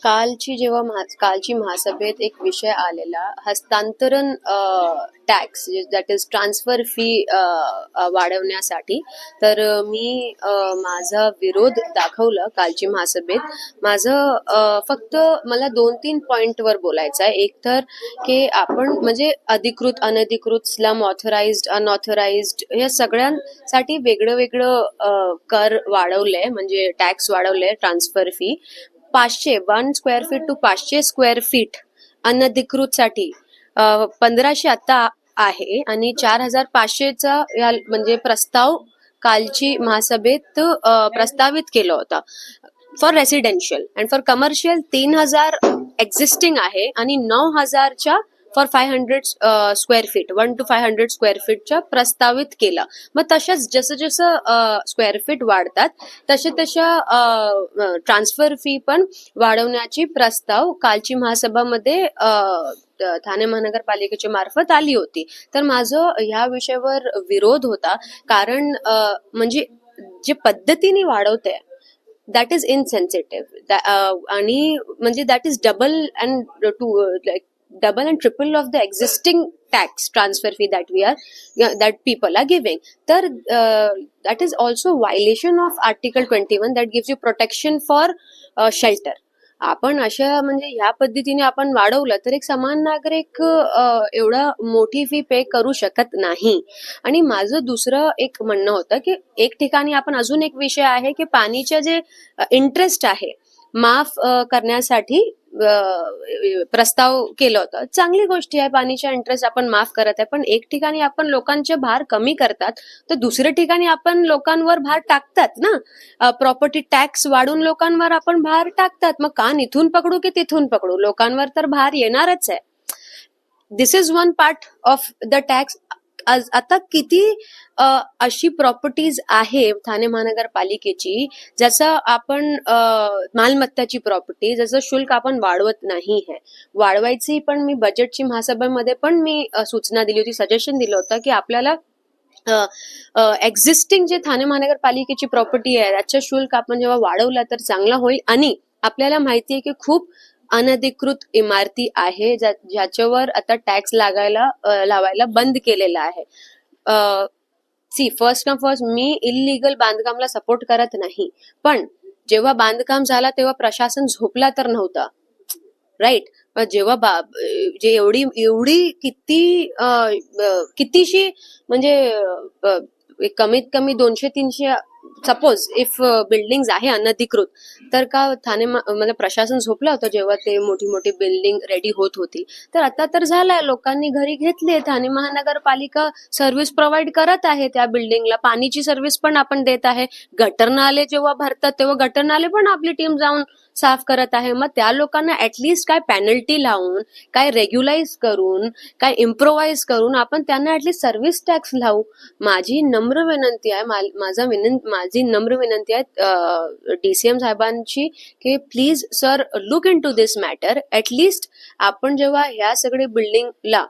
कालची महासभेत एक विषय आलेला हस्तांतरण tax that is transfer fee वाढवण्यासाठी. तर मी माझा विरोध दाखवला कालची महासभेत. माझं फक्त मला 2-3 पॉइंटवर बोलायचं आहे. एक तर की आपण म्हणजे अधिकृत अनधिकृत स्लम ऑथराइज्ड अनऑथराइज्ड या सगळ्यांसाठी वेगळं वेगळं कर वाढवलंय, म्हणजे टॅक्स वाढवलंय transfer fee. 1 square feet to 500 square feet अनधिकृत साठी 1500 आता आहे आणि 4500चा म्हणजे प्रस्ताव कालची महासभेत प्रस्तावित केला होता for residential. And for commercial 3000 existing आहे आणि 9000च्या for 500 square feet 1 to 500 square फीटच्या प्रस्तावित केला. मग तशाच जसं जसं स्क्वेअर फीट वाढतात तशा ट्रान्सफर फी पण वाढवण्याची प्रस्ताव कालची महासभामध्ये ठाणे महानगरपालिकेच्या मार्फत आली होती. तर माझं ह्या विषयावर विरोध होता, कारण म्हणजे जे पद्धतीने वाढवते दॅट इज इनसेन्सिटिव्ह आणि म्हणजे that is double and triple of the existing tax transfer fee that people are giving. तर that is also violation of Article 21 that gives you protection for shelter. आपण अशा म्हणजे ह्या पद्धतीने आपण वाढवलं तर एक समान नागरिक एवढा मोठी फी पे करू शकत नाही. आणि माझं दुसरं एक म्हणणं होतं की एक ठिकाणी आपण अजून एक विषय आहे की पाणीचे जे इंटरेस्ट आहे माफ करण्यासाठी प्रस्ताव केलं होतं. चांगली गोष्टी आहे, पाणीच्या इंटरेस्ट आपण माफ करत आहे, पण एक ठिकाणी आपण लोकांचे भार कमी करतात तर दुसऱ्या ठिकाणी आपण लोकांवर भार टाकतात ना. प्रॉपर्टी टॅक्स वाढून लोकांवर आपण भार टाकतात. मग कान इथून पकडू की तिथून पकडू, लोकांवर तर भार येणारच आहे. This is one part of the tax. आता किती अशी प्रॉपर्टीज आहे ठाणे महानगरपालिकेची ज्याचं आपण मालमत्ताची प्रॉपर्टी ज्याचं शुल्क आपण वाढवत नाही आहे. वाढवायची पण मी बजेटची महासभेमध्ये पण मी सूचना दिली होती, सजेशन दिलं होतं की आपल्याला एक्झिस्टिंग जे ठाणे महानगरपालिकेची प्रॉपर्टी आहे त्याचं शुल्क आपण जेव्हा वाढवलं तर चांगलं होईल. आणि आपल्याला माहिती आहे की खूप अनधिकृत इमारती आहे ज्याच्यावर आता टॅक्स लावायला बंद केलेला आहे. फर्स्ट मी इल्लीगल बांधकामला सपोर्ट करत नाही, पण जेव्हा बांधकाम झाला तेव्हा प्रशासन झोपला तर नव्हता, राईट. जेव्हा जे एवढी कितीशी म्हणजे कमीत कमी 200-300 सपोज इफ बिल्डिंग आहे अनधिकृत, तर का ठाणे म्हणजे प्रशासन झोपलं होतं जेव्हा ते मोठी मोठी बिल्डिंग रेडी होत होती. तर आता तर झालंय, लोकांनी घरी घेतले, ठाणे महानगरपालिका सर्व्हिस प्रोव्हाइड करत आहे त्या बिल्डिंगला, पाणीची सर्व्हिस पण आपण देत आहे. गटर नाले जेव्हा भरतात तेव्हा गटर नाले पण आपली टीम जाऊन साफ करत आहे. मग त्या लोकांना ऍटलिस्ट काय पेनल्टी लावून, काय रेग्युलाइज करून, काय इम्प्रोवाइज करून आपण त्यांना ऍटलिस्ट सर्व्हिस टॅक्स लावू. माझी नम्र विनंती आहे माझी नम्र विनंती आहे DCM साहेबांची की please sir look into this matter. At least आपण जेव्हा ह्या सगळे बिल्डिंगला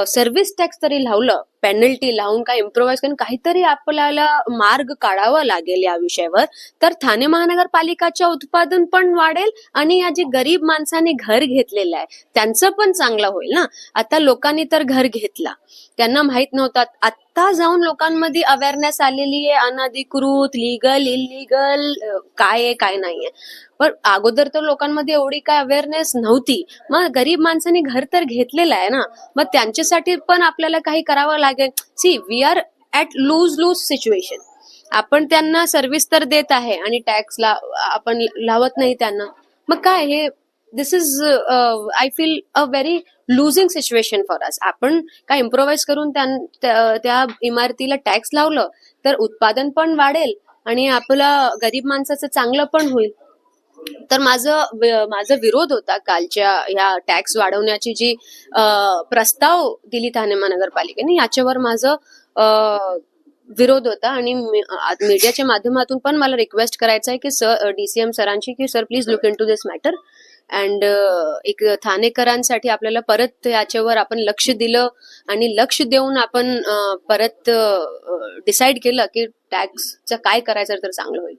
सर्व्हिस टॅक्स तरी लावलं, पेनल्टी लावून काय इम्प्रोवाइज करून काहीतरी आपल्याला मार्ग काढावा लागेल या विषयावर, तर ठाणे महानगरपालिकाचं उत्पादन पण वाढेल आणि या जे गरीब माणसाने घर घेतलेलं आहे त्यांचं पण चांगलं होईल ना. आता लोकांनी तर घर घेतला, त्यांना माहित नव्हतं, आता जाऊन लोकांमध्ये अवेअरनेस आलेली आहे अनधिकृत लीगल इलिगल काय आहे काय नाहीये. पण अगोदर तर लोकांमध्ये एवढी काय अवेअरनेस नव्हती. मग गरीब माणसाने घर तर घेतलेलं आहे ना, मग त्यांच्यासाठी पण आपल्याला काही करावं लागेल. We are at lose situation. आपण त्यांना सर्व्हिस तर देत आहे आणि टॅक्स आपण लावत नाही त्यांना. मग काय हे this is I feel a very losing situation for us. आपण काय इम्प्रोवाइज करून त्या इमारतीला टॅक्स लावलं तर उत्पादन पण वाढेल आणि आपला गरीब माणसाचं चांगलं पण होईल. तर माझा विरोध होता कालच्या ह्या टॅक्स वाढवण्याची जी प्रस्ताव दिली ठाणे महानगरपालिकेने, याच्यावर माझं विरोध होता. आणि मीडियाच्या माध्यमातून पण मला रिक्वेस्ट करायचं आहे की DCM सरांची की sir please look into this matter. And एक ठाणेकरांसाठी आपल्याला परत याच्यावर आपण लक्ष दिलं आणि लक्ष देऊन आपण परत डिसाईड केलं की टॅक्सचं काय करायचं तर चांगलं होईल.